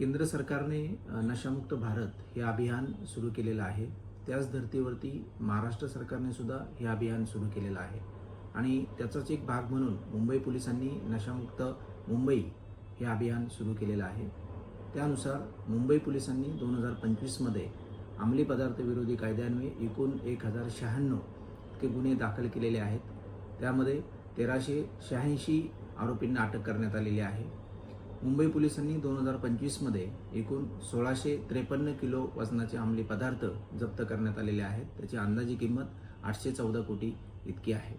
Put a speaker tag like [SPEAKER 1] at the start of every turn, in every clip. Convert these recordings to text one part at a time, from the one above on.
[SPEAKER 1] केंद्र सरकारने नशामुक्त भारत हे अभियान सुरू केलेलं आहे. त्याच धर्तीवरती महाराष्ट्र सरकारने सुद्धा हे अभियान सुरू केलेलं आहे आणि त्याचाच एक भाग म्हणून मुंबई पोलिसांनी नशामुक्त मुंबई हे अभियान सुरू केलेलं आहे. त्यानुसार मुंबई पोलिसांनी 2025मध्ये अंमली पदार्थ विरोधी कायद्यान्वये एकूण 1096 इतके गुन्हे दाखल केलेले आहेत. त्यामध्ये 1386 आरोपींना अटक करण्यात आलेली आहे. मुंबई पोलिसांनी 2025मध्ये एकूण 1653 किलो वजनाचे अंमली पदार्थ जप्त करण्यात आलेले आहेत. त्याची अंदाजी किंमत 814 कोटी इतकी आहे.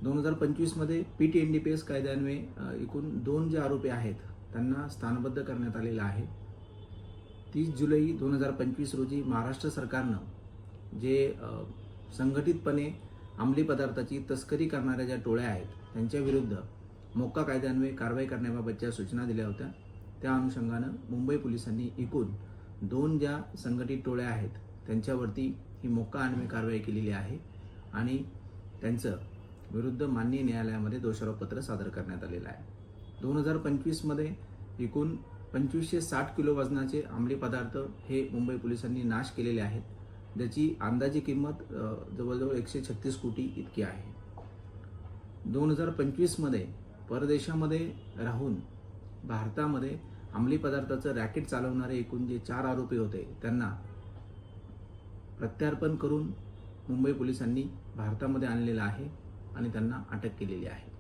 [SPEAKER 1] 2025मध्ये PTNDPS कायद्यान्वये एकूण 2 जे आरोपी आहेत त्यांना स्थानबद्ध करण्यात आलेलं आहे. 30 जुलै 2025 रोजी महाराष्ट्र सरकारनं जे संघटितपणे अंमली पदार्थाची तस्करी करणाऱ्या ज्या टोळ्या आहेत त्यांच्या विरुद्ध मोक्का कायद्यान्वये कारवाई करण्याबाबतच्या सूचना दिल्या होत्या. त्या अनुषंगानं मुंबई पोलिसांनी एकूण 2 ज्या संघटित टोळ्या आहेत त्यांच्यावरती ही मोक्का अन्वये कारवाई केलेली आहे आणि त्यांचं विरुद्ध माननीय न्यायालयामध्ये दोषारोपपत्र सादर करण्यात आलेलं आहे. 2025मध्ये एकूण 2560 किलो वजनाचे अंमली पदार्थ हे मुंबई पोलिसांनी नाश केलेले आहेत. ज्याची अंदाजी किंमत जवळजवळ 136 कोटी इतकी आहे. 2025मध्ये परदेशामध्ये राहून भारतामध्ये अंमली पदार्थाचं रॅकेट चालवणारे एकूण जे 4 आरोपी होते त्यांना प्रत्यार्पण करून मुंबई पोलिसांनी भारतामध्ये आणलेलं आहे आणि त्यांना अटक केलेली आहे.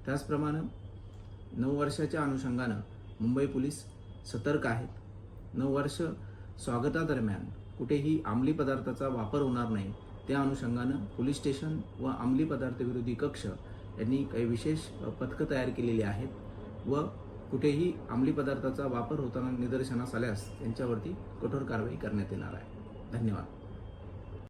[SPEAKER 1] त्याचप्रमाणे 9 वर्षाच्या अनुषंगानं मुंबई पोलीस सतर्क आहेत. 9 वर्ष स्वागतादरम्यान कुठेही अंमली पदार्थाचा वापर होणार नाही त्या अनुषंगानं पोलीस स्टेशन व अंमली पदार्थ विरोधी कक्ष यांनी काही विशेष पथकं तयार केलेली आहेत व कुठेही अंमली पदार्थाचा वापर होताना निदर्शनास आल्यास त्यांच्यावरती कठोर कारवाई करण्यात येणार आहे. धन्यवाद.